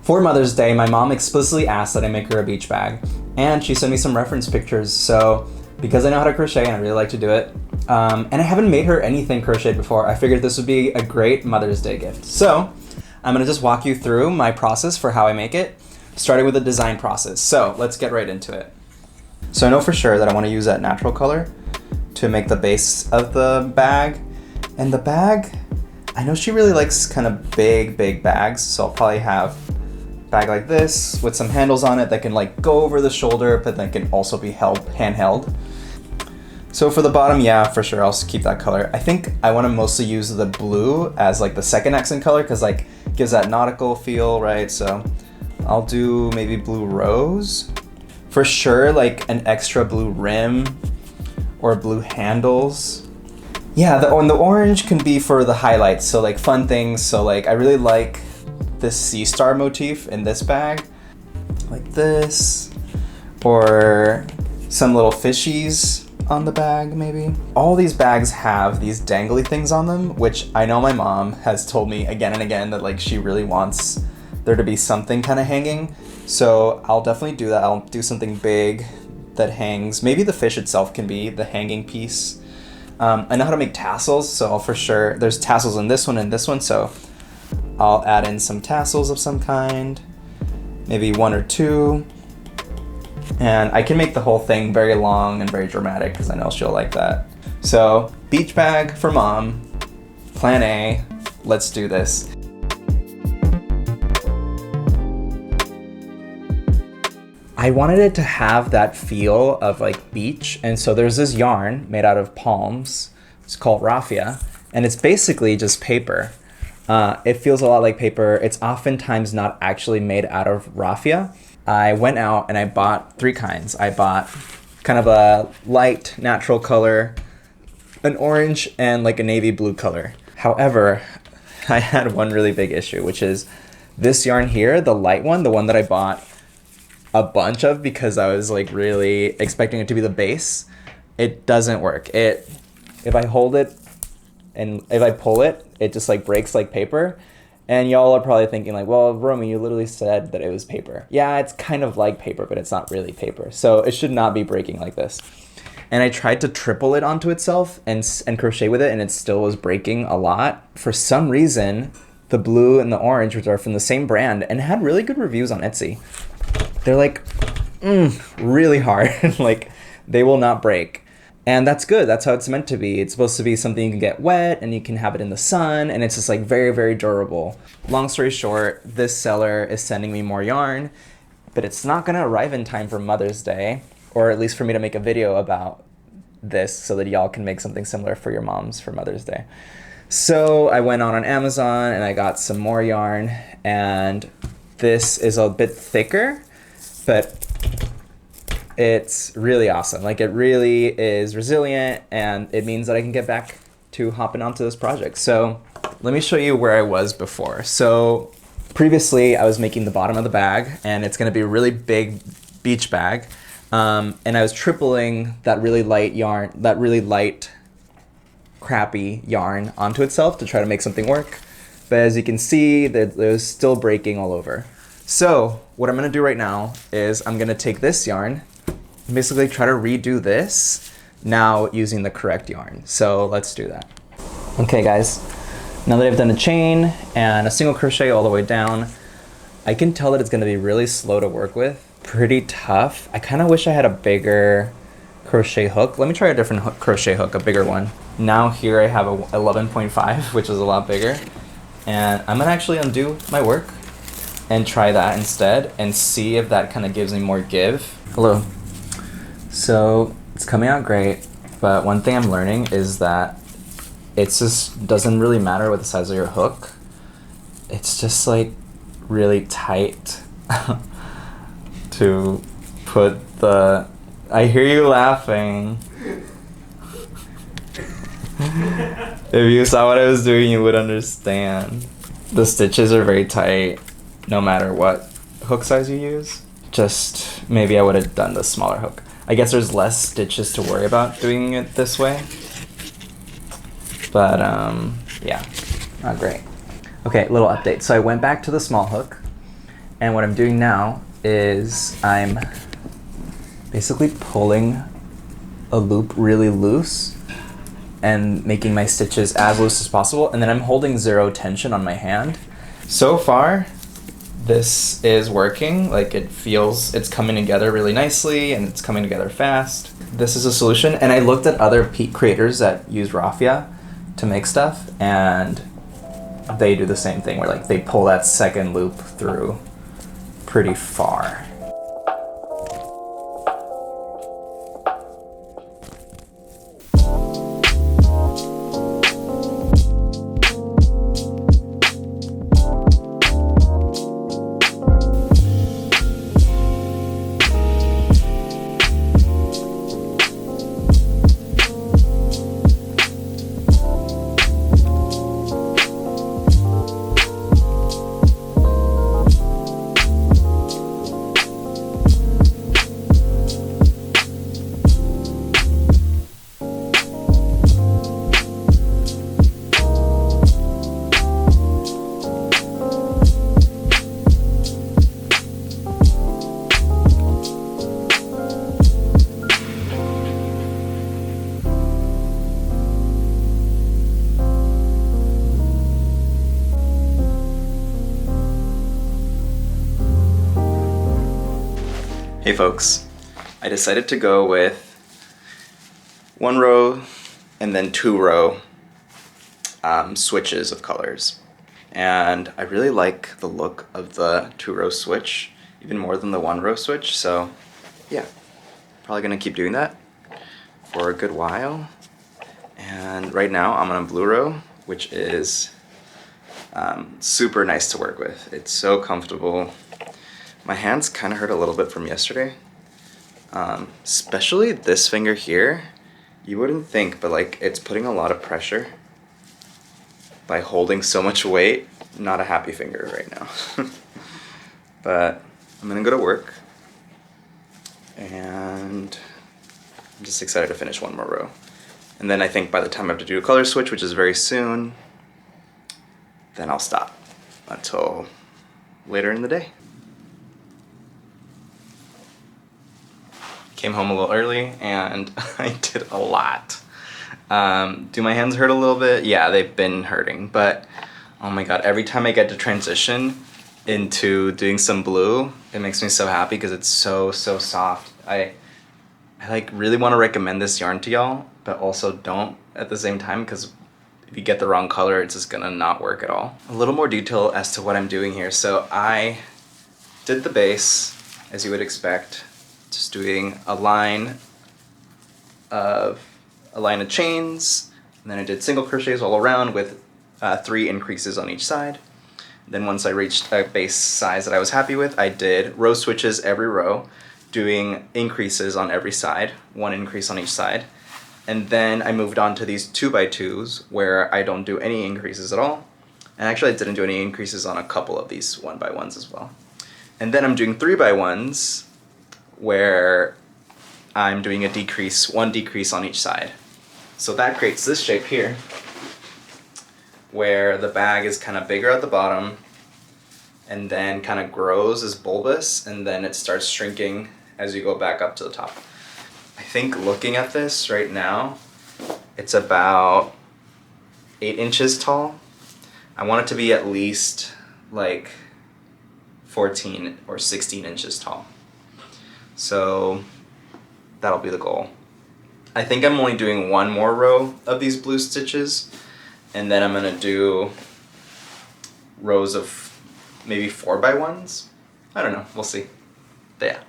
For Mother's Day, my mom explicitly asked that I make her a beach bag, and she sent me some reference pictures. So because I know how to crochet and I really like to do it, and I haven't made her anything crocheted before, I figured this would be a great Mother's Day gift. So I'm gonna just walk you through my process for how I make it, starting with the design process. So let's get right into it. So I know for sure that I want to use that natural color to make the base of the bag. And the bag, I know she really likes kind of big bags, so I'll probably have a bag like this with some handles on it that can like go over the shoulder, but then can also be handheld. So for the bottom, yeah, for sure, I'll keep that color. I think I want to mostly use the blue as like the second accent color because like it gives that nautical feel, right? So I'll do maybe blue rose. For sure, like an extra blue rim or blue handles. Yeah, the orange can be for the highlights, so like fun things. So like I really like this sea star motif in this bag, like this, or some little fishies on the bag maybe. All these bags have these dangly things on them, which I know my mom has told me again and again that like she really wants there to be something kind of hanging. So I'll definitely do that. I'll do something big that hangs. Maybe the fish itself can be the hanging piece. I know how to make tassels, so I'll for sure, there's tassels in this one and this one, so I'll add in some tassels of some kind, maybe 1 or 2. And I can make the whole thing very long and very dramatic because I know she'll like that. So beach bag for mom, plan A, let's do this. I wanted it to have that feel of like beach, and so there's this yarn made out of palms. It's called Raffia, and it's basically just paper. It feels a lot like paper. It's oftentimes not actually made out of raffia. I went out and I bought 3 kinds. I bought kind of a light natural color, an orange, and like a navy blue color. However, I had one really big issue, which is this yarn here, the light one, the one that I bought a bunch of because I was like really expecting it to be the base. It doesn't work. If I hold it and if I pull it, it just like breaks like paper. And y'all are probably thinking like, well, Romi, you literally said that it was paper. Yeah, it's kind of like paper, but it's not really paper. So it should not be breaking like this. And I tried to triple it onto itself and crochet with it, and it still was breaking a lot. For some reason, the blue and the orange, which are from the same brand, and had really good reviews on Etsy. They're like, really hard. Like, they will not break. And that's good. That's how it's meant to be. It's supposed to be something you can get wet and you can have it in the sun, and it's just like very, very durable. Long story short, this seller is sending me more yarn, but it's not gonna arrive in time for Mother's Day, or at least for me to make a video about this so that y'all can make something similar for your moms for Mother's Day. So I went on Amazon and I got some more yarn, and this is a bit thicker, but it's really awesome. Like, it really is resilient, and it means that I can get back to hopping onto this project. So let me show you where I was before. So previously I was making the bottom of the bag, and it's gonna be a really big beach bag. And I was tripling that really light yarn, that really light, crappy yarn onto itself to try to make something work. But as you can see, it was still breaking all over. So what I'm gonna do right now is I'm gonna take this yarn, basically try to redo this now using the correct yarn. So let's do that. Okay guys, now that I've done a chain and a single crochet all the way down, I can tell that it's gonna be really slow to work with, pretty tough. I kind of wish I had a bigger crochet hook. Let me try a different crochet hook, a bigger one. Now here I have a 11.5, which is a lot bigger. And I'm gonna actually undo my work and try that instead and see if that kind of gives me more give. Hello. So it's coming out great, but one thing I'm learning is that it just doesn't really matter what the size of your hook. It's just like really tight to put the, I hear you laughing. If you saw what I was doing, you would understand. The stitches are very tight no matter what hook size you use. Just maybe I would have done the smaller hook. I guess there's less stitches to worry about doing it this way. But yeah, not great. Okay, little update. So I went back to the small hook And what I'm doing now is I'm basically pulling a loop really loose and making my stitches as loose as possible, and then I'm holding zero tension on my hand. So far, this is working. Like, it feels it's coming together really nicely and it's coming together fast. This is a solution, and I looked at other creators that use Raffia to make stuff, and they do the same thing where like they pull that second loop through pretty far. Hey folks, I decided to go with 1 row and then 2 row switches of colors. And I really like the look of the 2 row switch, even more than the 1 row switch, so yeah, probably gonna keep doing that for a good while. And right now I'm on a blue row, which is super nice to work with. It's so comfortable. My hands kind of hurt a little bit from yesterday, especially this finger here. You wouldn't think, but like it's putting a lot of pressure by holding so much weight. Not a happy finger right now. But I'm gonna go to work, and I'm just excited to finish 1 more row. And then I think by the time I have to do a color switch, which is very soon, then I'll stop until later in the day. Came home a little early and I did a lot. Do my hands hurt a little bit? Yeah, they've been hurting, but oh my god, every time I get to transition into doing some blue, it makes me so happy because it's so soft. I like really want to recommend this yarn to y'all, but also don't at the same time, because if you get the wrong color, it's just gonna not work at all. A little more detail as to what I'm doing here. So I did the base, as you would expect. Just doing a line of chains, and then I did single crochets all around with 3 increases on each side. Then once I reached a base size that I was happy with, I did row switches every row, doing increases on every side, 1 increase on each side. And then I moved on to these 2x2s where I don't do any increases at all. And actually I didn't do any increases on a couple of these 1x1s as well. And then I'm doing 3x1s where I'm doing a decrease, 1 decrease on each side. So that creates this shape here, where the bag is kind of bigger at the bottom and then kind of grows as bulbous, and then it starts shrinking as you go back up to the top. I think looking at this right now, it's about 8 inches tall. I want it to be at least like 14 or 16 inches tall. So that'll be the goal. I think I'm only doing 1 more row of these blue stitches, and then I'm gonna do rows of maybe 4x1s. I don't know, we'll see. But yeah.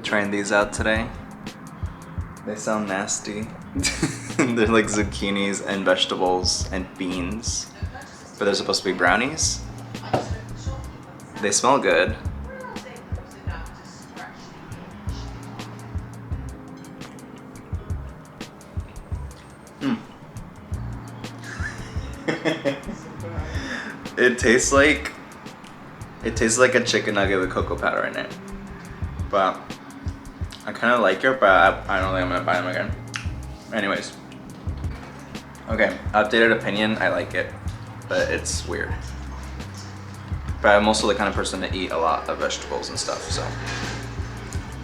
Trying these out today. They sound nasty. They're like zucchinis and vegetables and beans, but they're supposed to be brownies. They smell good. It tastes like a chicken nugget with cocoa powder in it. But I kind of like it, but I don't think I'm gonna buy them again. Anyways. Okay, updated opinion, I like it, but it's weird. But I'm also the kind of person to eat a lot of vegetables and stuff, so.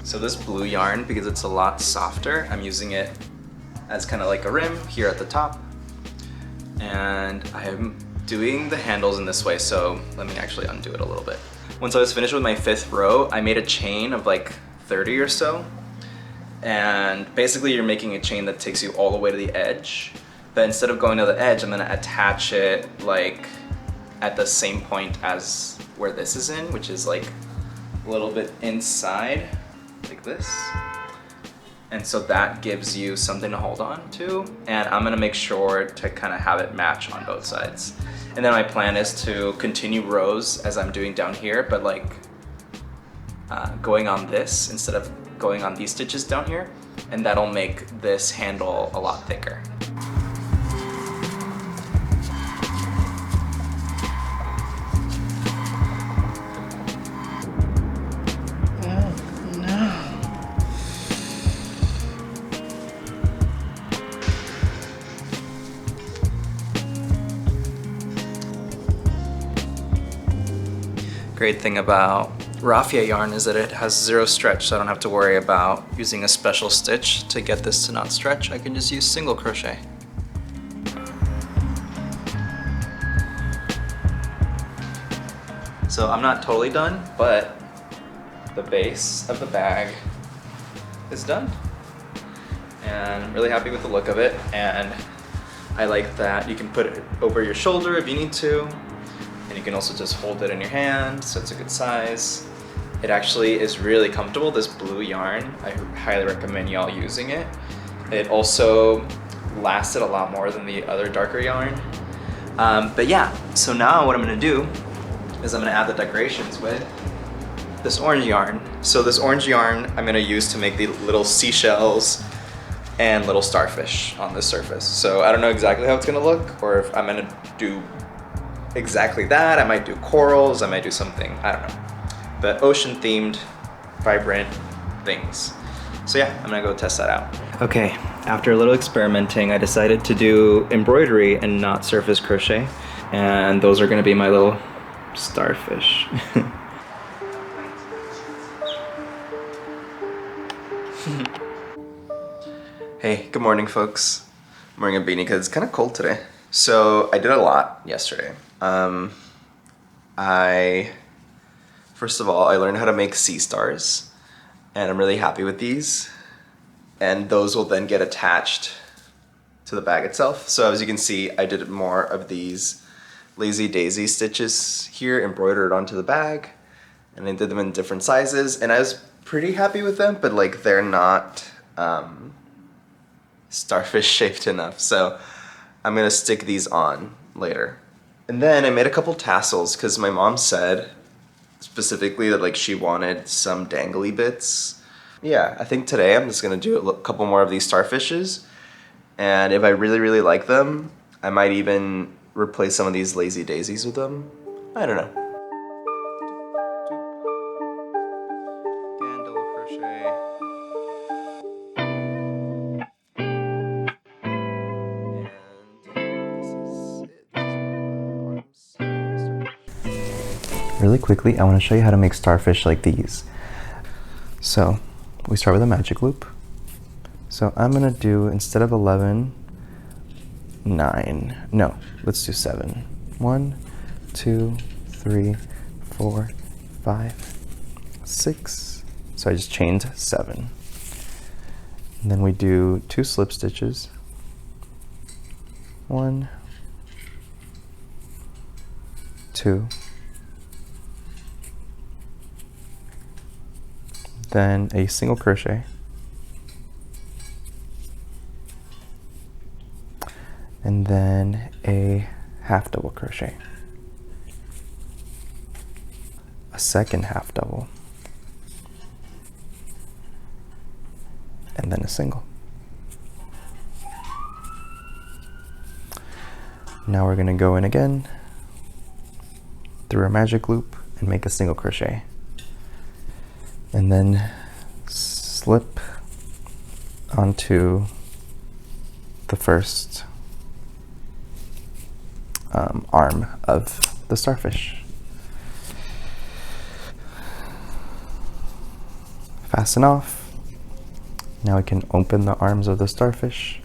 So this blue yarn, because it's a lot softer, I'm using it as kind of like a rim here at the top. And I'm doing the handles in this way, so let me actually undo it a little bit. Once I was finished with my 5th row, I made a chain of like 30 or so. And basically you're making a chain that takes you all the way to the edge. But instead of going to the edge, I'm gonna attach it like at the same point as where this is in, which is like a little bit inside, like this. And so that gives you something to hold on to. And I'm gonna make sure to kind of have it match on both sides. And then my plan is to continue rows as I'm doing down here, but like going on this instead of going on these stitches down here. And that'll make this handle a lot thicker. Great thing about Raffia yarn is that it has 0 stretch, so I don't have to worry about using a special stitch to get this to not stretch. I can just use single crochet. So I'm not totally done, but the base of the bag is done. And I'm really happy with the look of it, and I like that you can put it over your shoulder if you need to. And you can also just hold it in your hand, so it's a good size. It actually is really comfortable, this blue yarn. I highly recommend y'all using it. It also lasted a lot more than the other darker yarn. But yeah, so now what I'm gonna do is I'm gonna add the decorations with this orange yarn. So this orange yarn I'm gonna use to make the little seashells and little starfish on the surface. So I don't know exactly how it's gonna look, or if I'm gonna do exactly that. I might do corals, I might do something, I don't know. But ocean themed, vibrant things. So yeah, I'm gonna go test that out. Okay, after a little experimenting, I decided to do embroidery and not surface crochet. And those are gonna be my little starfish. Hey, good morning folks. I'm wearing a beanie because it's kind of cold today. So I did a lot yesterday. First of all, I learned how to make sea stars, and I'm really happy with these. And those will then get attached to the bag itself. So as you can see, I did more of these lazy daisy stitches here embroidered onto the bag, and I did them in different sizes, and I was pretty happy with them, but like they're not starfish shaped enough. So I'm gonna stick these on later. And then I made a couple tassels because my mom said specifically that like she wanted some dangly bits. Yeah, I think today I'm just gonna do a couple more of these starfishes, and if I really like them, I might even replace some of these lazy daisies with them. I don't know. Again, double crochet. Really quickly, I want to show you how to make starfish like these. So we start with a magic loop. So I'm gonna do, instead of 11, 9. No, let's do 7. 1, 2, 3, 4, 5, 6. So I just chained 7. And then we do 2 slip stitches. 1, 2. Then a single crochet, and then a half double crochet, a second half double, and then a single. Now we're going to go in again through a magic loop and make a single crochet, and then slip onto the first arm of the starfish. Fasten off. Now we can open the arms of the starfish.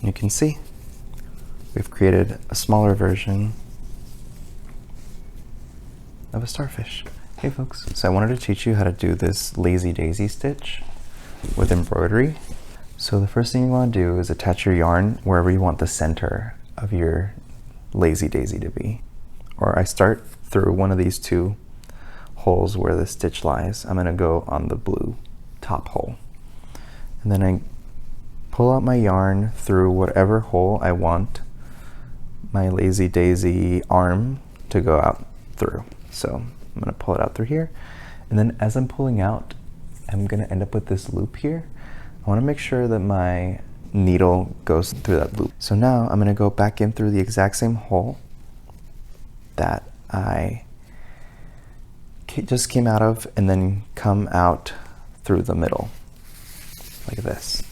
You can see we've created a smaller version of a starfish. Hey folks, so I wanted to teach you how to do this lazy daisy stitch with embroidery. So the first thing you want to do is attach your yarn wherever you want the center of your lazy daisy to be. Or I start through one of these two holes where the stitch lies. I'm going to go on the blue top hole. And then I pull out my yarn through whatever hole I want my lazy daisy arm to go out through. So I'm going to pull it out through here. And then as I'm pulling out, I'm going to end up with this loop here. I want to make sure that my needle goes through that loop. So now I'm going to go back in through the exact same hole that I just came out of, and then come out through the middle like this.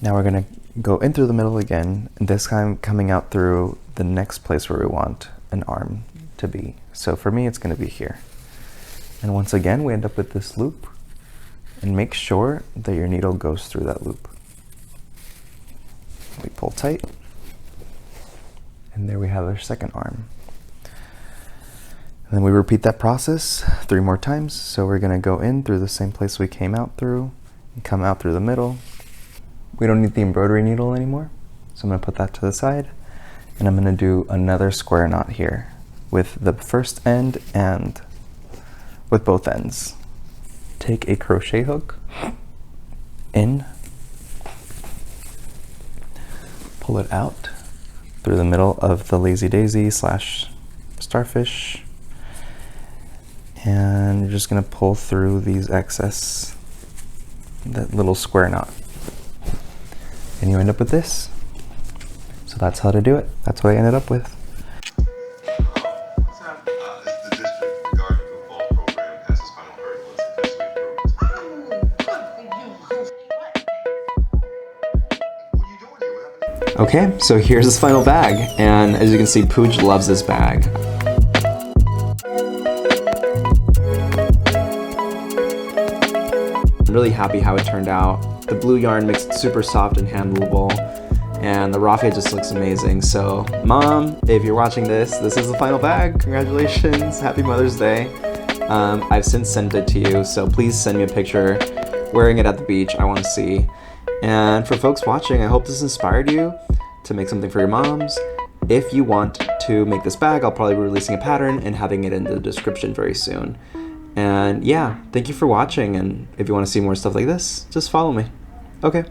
Now we're going to go in through the middle again, and this time coming out through the next place where we want an arm to be. So for me, it's going to be here. And once again, we end up with this loop, and make sure that your needle goes through that loop. We pull tight, and there we have our second arm. And then we repeat that process 3 more times. So we're going to go in through the same place we came out through, and come out through the middle. We don't need the embroidery needle anymore, so I'm going to put that to the side, and I'm going to do another square knot here with the first end and with both ends. Take a crochet hook in, pull it out through the middle of the lazy daisy slash starfish, and you're just going to pull through these excess, that little square knot, and you end up with this. So that's how to do it. That's what I ended up with. Okay, so here's this final bag, and as you can see, Pooch loves this bag. I'm really happy how it turned out. The blue yarn makes it super soft and handleable, and the raffia just looks amazing. So, Mom, if you're watching this is the final bag. Congratulations, happy Mother's Day. I've since sent it to you, so please send me a picture wearing it at the beach. I want to see. And for folks watching, I hope this inspired you to make something for your moms. If you want to make this bag, I'll probably be releasing a pattern and having it in the description very soon. And yeah, thank you for watching, and if you want to see more stuff like this, just follow me. Okay.